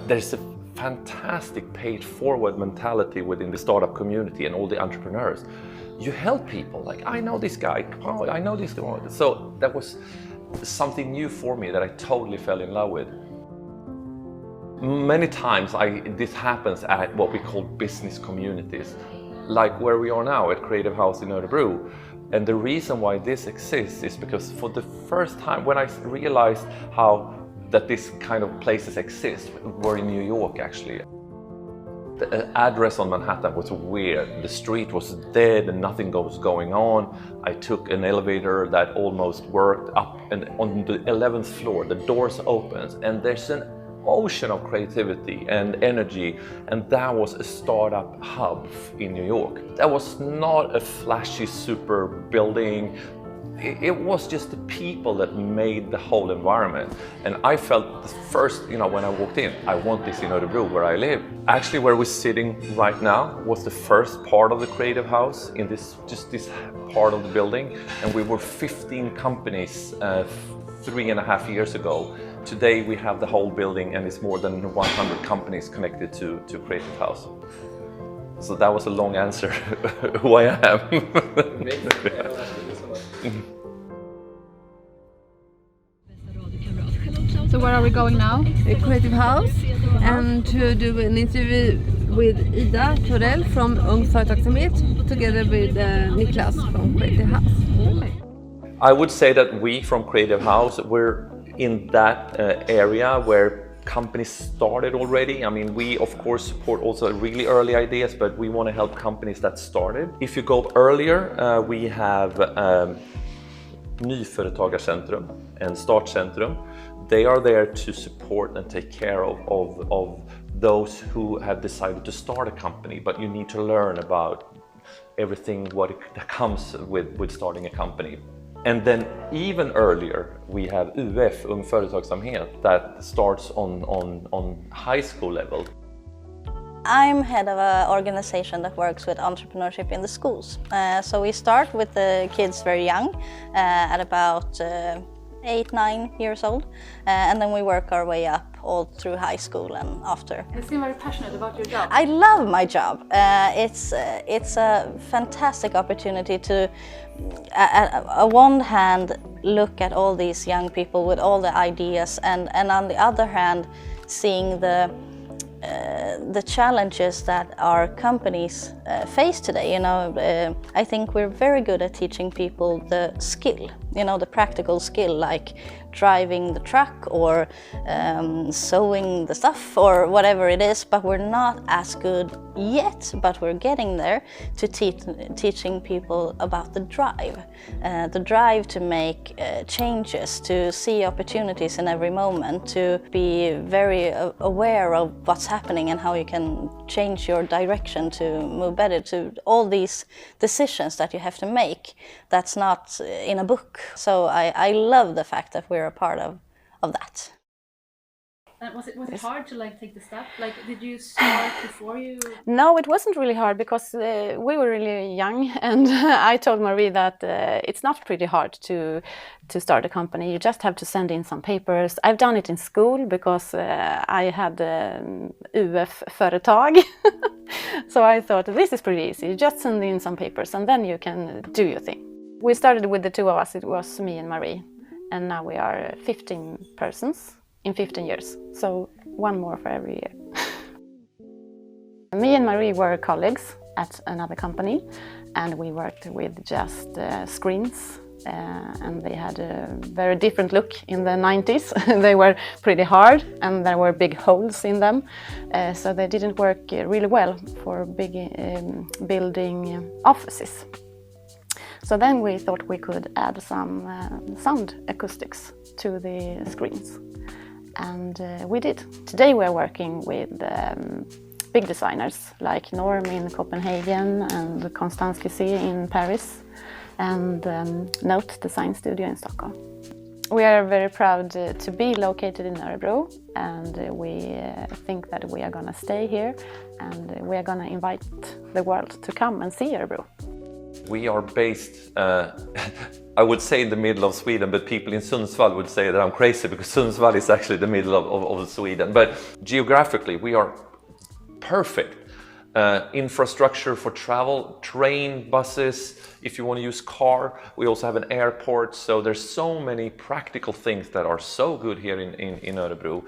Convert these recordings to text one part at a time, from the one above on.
there's a fantastic pay-it-forward mentality within the startup community and all the entrepreneurs. You help people, like, I know this guy, oh, I know this guy. So that was something new for me that I totally fell in love with. Many times this happens at what we call business communities, like where we are now at Creative House in Örebro. And the reason why this exists is because for the first time, when I realized that this kind of places exist, were in New York actually. The address on Manhattan was weird. The street was dead and nothing was going on. I took an elevator that almost worked up, and on the 11th floor, the doors opens and there's an ocean of creativity and energy, and that was a startup hub in New York. That was not a flashy super building. It was just the people that made the whole environment. And I felt the first, when I walked in, I want this in Örebro where I live. Actually, where we're sitting right now was the first part of the Creative House in this part of the building. And we were 15 companies 3.5 years ago. Today we have the whole building and it's more than 100 companies connected to Creative House. So that was a long answer who I am. So where are we going now? Creative House, and to do an interview with Ida Torell from Ung Företagsamhet together with Niclas from Creative House. I would say that we from Creative House, we're in that area where companies started already. I mean, we of course support also really early ideas, but we want to help companies that started. If you go earlier, we have Nyföretagarcentrum and Startcentrum. They are there to support and take care of those who have decided to start a company, but you need to learn about everything that comes with starting a company. And then even earlier, we have UF, Ung Företagsamhet, that starts on high school level. I'm head of an organization that works with entrepreneurship in the schools. So we start with the kids very young, at about 8-9 years old, and then we work our way up all through high school and after. You seem very passionate about your job. I love my job. It's a fantastic opportunity to, on one hand, look at all these young people with all the ideas, and on the other hand, seeing the challenges that our companies face today. I think we're very good at teaching people the skill, the practical skill, like driving the truck or sewing the stuff or whatever it is, but we're not as good yet, but we're getting there to teaching people about the drive to make changes, to see opportunities in every moment, to be very aware of what's happening and how you can change your direction to move better, to all these decisions that you have to make that's not in a book. So I love the fact that we're a part of that. And was it hard to take the step? Did you start before you? No, it wasn't really hard because we were really young, and I told Marie that it's not pretty hard to start a company. You just have to send in some papers. I've done it in school because I had UF företag. So I thought this is pretty easy. You just send in some papers and then you can do your thing. We started with the two of us. It was me and Marie, and now we are 15 persons. In 15 years, so one more for every year. Me and Marie were colleagues at another company, and we worked with just screens, and they had a very different look in the 90s. They were pretty hard and there were big holes in them, so they didn't work really well for building offices. So then we thought we could add some sound acoustics to the screens. And we did. Today we are working with big designers like Norm in Copenhagen and Konstanski C in Paris and Note Design Studio in Stockholm. We are very proud to be located in Örebro, and we think that we are going to stay here, and we are going to invite the world to come and see Örebro. We are based, I would say in the middle of Sweden, but people in Sundsvall would say that I'm crazy because Sundsvall is actually the middle of Sweden. But geographically, we are perfect. Infrastructure for travel, train, buses, if you want to use car. We also have an airport, so there's so many practical things that are so good here in Örebro.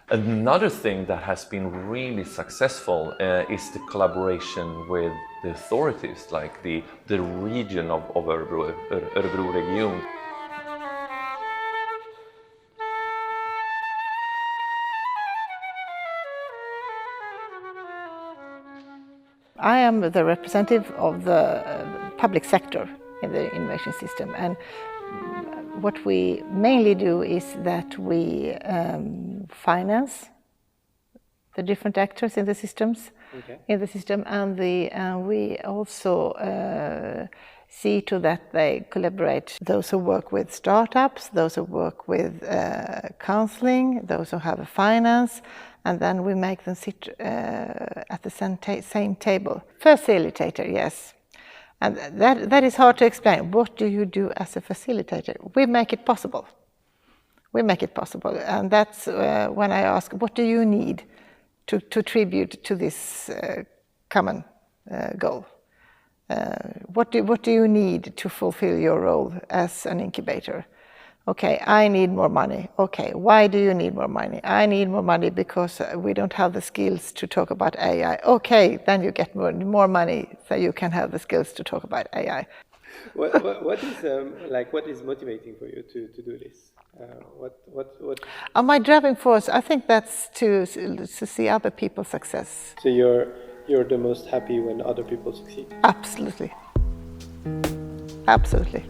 Another thing that has been really successful is the collaboration with the authorities, like the region of Örebro, Örebro region. I am the representative of the public sector in the innovation system, and what we mainly do is that we finance the different actors in the systems, and we also see to that they collaborate. Those who work with startups, those who work with counseling, those who have a finance, and then we make them sit at the same table. Facilitator, yes. And that is hard to explain. What do you do as a facilitator? We make it possible. We make it possible. And that's when I ask, what do you need to contribute to this common goal? What do you need to fulfill your role as an incubator? Okay, I need more money. Okay, why do you need more money? I need more money because we don't have the skills to talk about AI. Okay, then you get more money so you can have the skills to talk about AI. What is motivating for you to do this? My driving force, I think that's to see other people's success. So you're the most happy when other people succeed? Absolutely. Absolutely.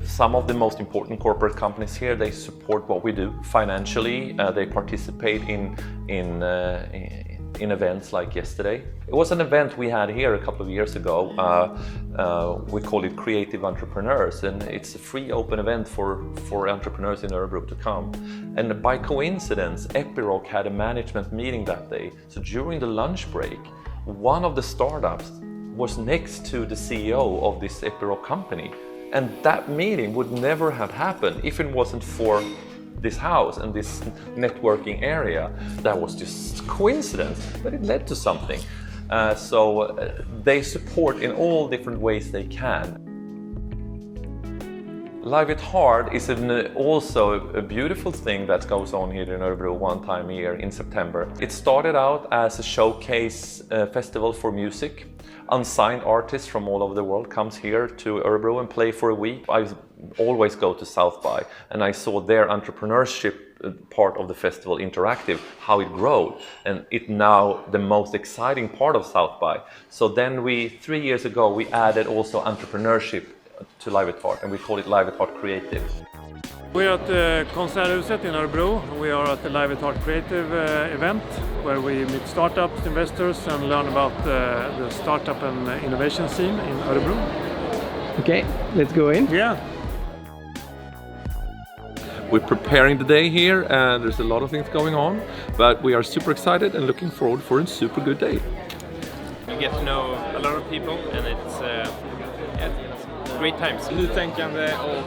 Some of the most important corporate companies here, they support what we do financially. They participate in events like yesterday. It was an event we had here a couple of years ago. We call it Creative Entrepreneurs, and it's a free open event for entrepreneurs in Örebro to come. And by coincidence, Epiroc had a management meeting that day. So during the lunch break, one of the startups was next to the CEO of this Epiroc company. And that meeting would never have happened if it wasn't for this house and this networking area. That was just coincidence, but it led to something. So they support in all different ways they can. Live It Hard is also a beautiful thing that goes on here in Örebro one time a year in September. It started out as a showcase festival for music. Unsigned artists from all over the world comes here to Örebro and play for a week. I always go to South by, and I saw their entrepreneurship part of the festival interactive, how it grew, and it now the most exciting part of South by. So then 3 years ago, we added also entrepreneurship to Live It Hard, and we call it Live It Hard Creative. We're at the Konserthuset in Örebro. We are at the Live It Hard Creative event where we meet startups, investors, and learn about the startup and innovation scene in Örebro. Okay, let's go in. Yeah. We're preparing the day here, and there's a lot of things going on, but we are super excited and looking forward for a super good day. You get to know a lot of people, and it's great times. Nytänkande och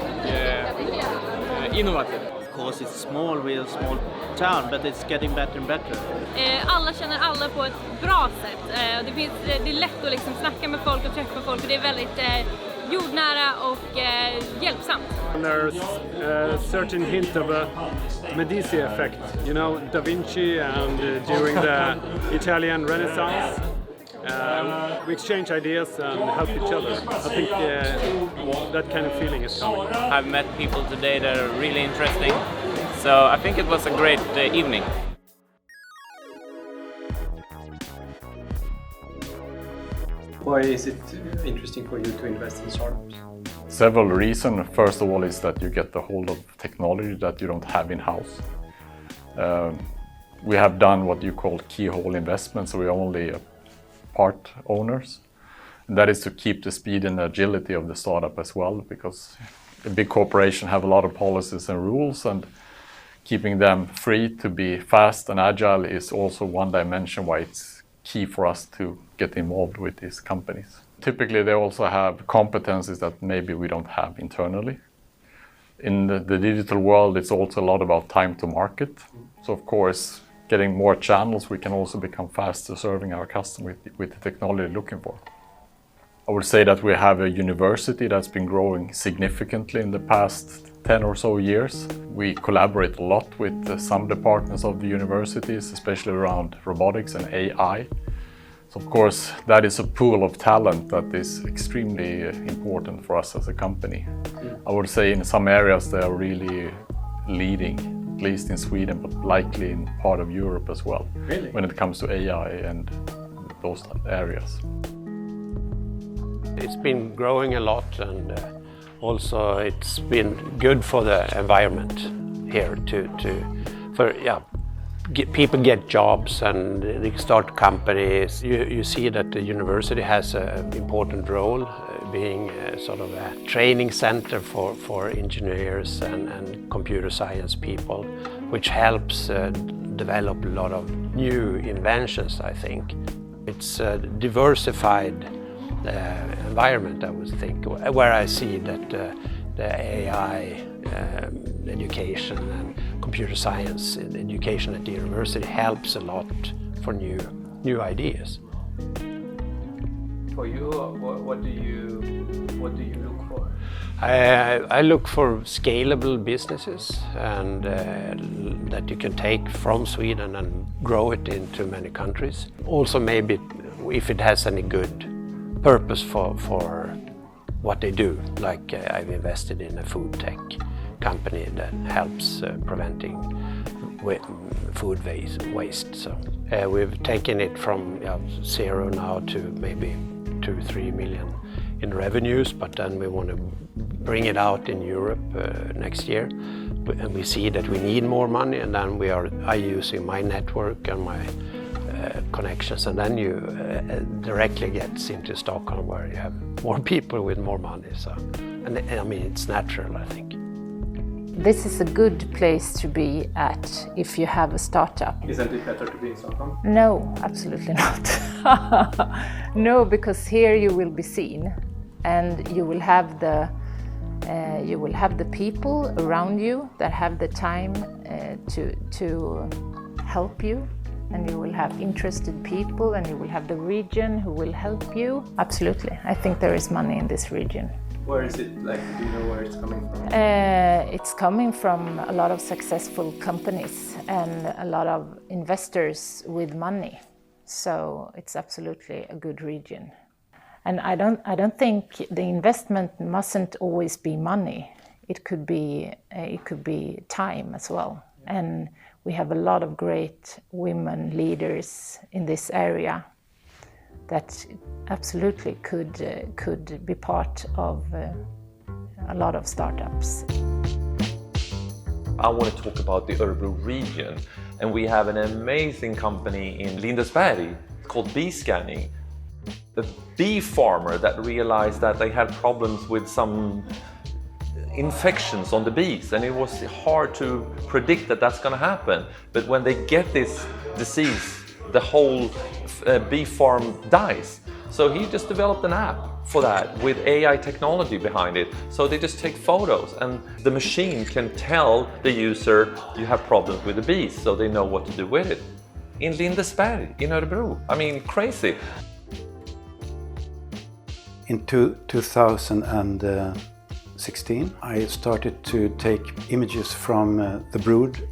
innovativt. Of course it's real small town, but it's getting better and better. Alla känner alla på ett bra sätt. Det är lätt att liksom snacka med folk och träffa folk, och det är väldigt jordnära och hjälpsamt. There's a certain hint of a Medici effect, you know, Da Vinci and during the Italian Renaissance. We exchange ideas and help each other. I think that kind of feeling is coming. I've met people today that are really interesting, so I think it was a great evening. Why is it interesting for you to invest in startups? Several reasons. First of all is that you get the hold of technology that you don't have in-house. We have done what you call keyhole investments, so we're only part owners. And that is to keep the speed and agility of the startup as well, because a big corporation have a lot of policies and rules, and keeping them free to be fast and agile is also one dimension why it's key for us to get involved with these companies. Typically, they also have competencies that maybe we don't have internally. In the digital world, it's also a lot about time to market. So of course, getting more channels, we can also become faster serving our customer with the technology they're looking for. I would say that we have a university that's been growing significantly in the past 10 or so years. We collaborate a lot with some departments of the universities, especially around robotics and AI. So of course, that is a pool of talent that is extremely important for us as a company. I would say in some areas they are really leading, at least in Sweden, but likely in part of Europe as well. Really? When it comes to AI and those areas. It's been growing a lot, and also it's been good for the environment here people get jobs and they start companies. You see that the university has an important role being sort of a training center for engineers and computer science people, which helps develop a lot of new inventions, I think. It's a diversified environment, I would think, where I see that the AI education and computer science education at the university helps a lot for new ideas. For you, what do you look for? I look for scalable businesses and that you can take from Sweden and grow it into many countries. Also, maybe if it has any good purpose for what they do. Like I've invested in a food tech company that helps preventing food waste. So we've taken it from 0 now to maybe 2-3 million in revenues, but then we want to bring it out in Europe next year. And we see that we need more money, and then we are using my network and my connections, and then you directly get into Stockholm where you have more people with more money. So, and I mean, it's natural, I think. This is a good place to be at if you have a startup. Isn't it better to be in Stockholm? No, absolutely not. No, because here you will be seen, and you will have the people around you that have the time to help you. And you will have interested people, and you will have the region who will help you. Absolutely. I think there is money in this region. Where is it? Like, do you know where it's coming from? It's coming from a lot of successful companies and a lot of investors with money. So it's absolutely a good region. And I don't think the investment mustn't always be money. It could be time as well. And we have a lot of great women leaders in this area that absolutely could be part of a lot of startups. I want to talk about the Örebro region, and we have an amazing company in Lindesberg called Bee Scanning. A bee farmer that realized that they had problems with some infections on the bees, and it was hard to predict that that's going to happen. But when they get this disease, the whole bee farm dies. So he just developed an app for that with AI technology behind it. So they just take photos, and the machine can tell the user you have problems with the bees, so they know what to do with it. In Lindesberg, in Örebro. I mean, crazy. In 2016, I started to take images from the brood.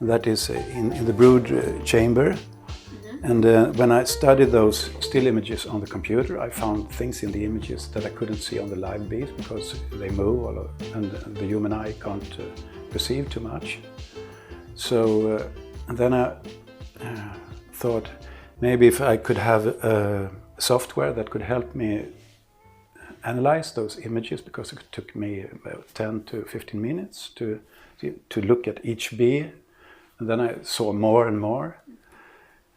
That is in the brood chamber. And when I studied those still images on the computer, I found things in the images that I couldn't see on the live bees because they move and the human eye can't perceive too much. So and then I thought maybe if I could have software that could help me analyze those images, because it took me about 10 to 15 minutes to look at each bee, and then I saw more and more.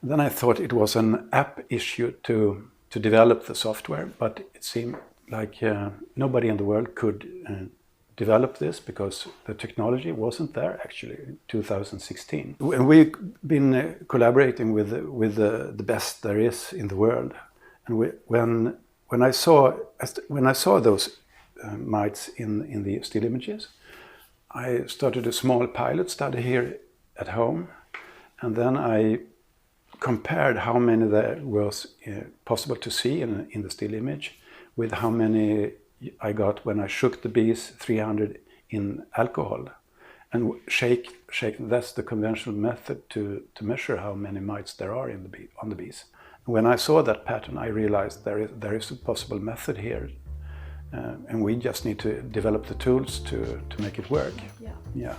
And then I thought it was an app issue to develop the software, but it seemed nobody in the world could develop this because the technology wasn't there actually in 2016. And we've been collaborating with the best there is in the world. And when I saw those mites in the still images, I started a small pilot study here at home, and then I compared how many there was possible to see in the still image with how many I got when I shook the bees 300 in alcohol. And that's the conventional method to measure how many mites there are on the bees. When I saw that pattern, I realized there is a possible method here, and we just need to develop the tools to make it work. Yeah.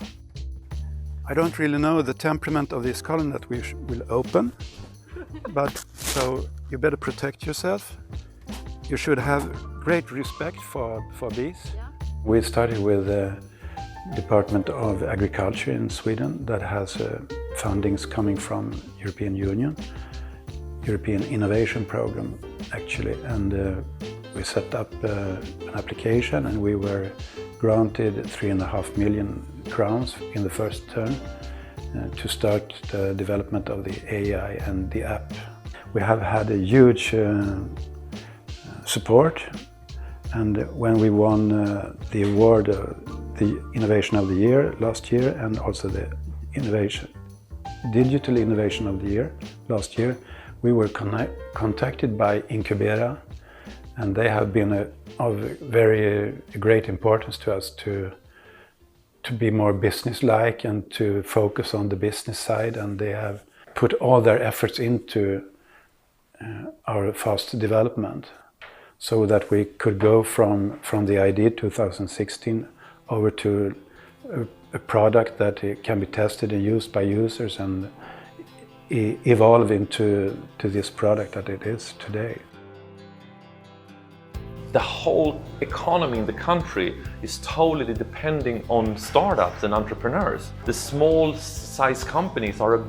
I don't really know the temperament of this colony that we will open, but so you better protect yourself. You should have great respect for bees. We started with the Department of Agriculture in Sweden that has fundings coming from European Union, European Innovation Program actually, and we set up an application and we were granted 3.5 million crowns in the first term to start the development of the AI and the app. We have had a huge support, and when we won the award, the Innovation of the Year last year, and also the Digital Innovation of the Year last year, we were contacted by Incubera, and they have been of very great importance to us to be more business-like and to focus on the business side, and they have put all their efforts into our fast development so that we could go from the idea 2016 over to a product that can be tested and used by users and evolve into this product that it is today. The whole economy in the country is totally depending on startups and entrepreneurs. The small size companies are a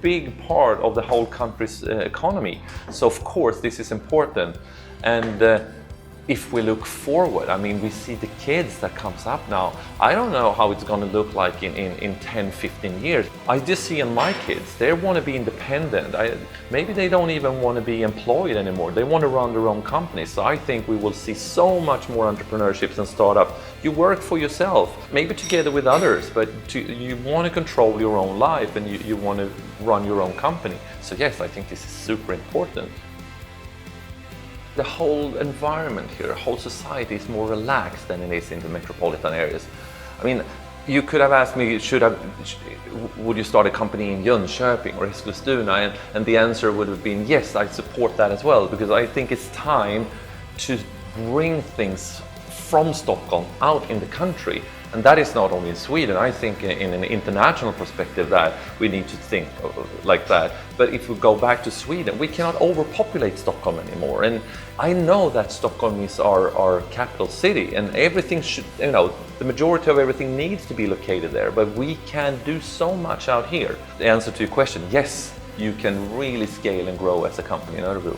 big part of the whole country's economy. So of course this is important. And if we look forward, I mean, we see the kids that comes up now. I don't know how it's going to look like in 10, 15 years. I just see in my kids, they want to be independent. Maybe they don't even want to be employed anymore. They want to run their own company. So I think we will see so much more entrepreneurships and startups. You work for yourself, maybe together with others, but you want to control your own life and you want to run your own company. So yes, I think this is super important. The whole environment here, the whole society is more relaxed than it is in the metropolitan areas. I mean, you could have asked me, would you start a company in Jönköping or Eskilstuna? And the answer would have been yes, I support that as well, because I think it's time to bring things from Stockholm out in the country. And that is not only in Sweden. I think in an international perspective that we need to think like that. But if we go back to Sweden, we cannot overpopulate Stockholm anymore. And I know that Stockholm is our capital city, and everything should, the majority of everything needs to be located there. But we can do so much out here. The answer to your question, yes, you can really scale and grow as a company in Örebro.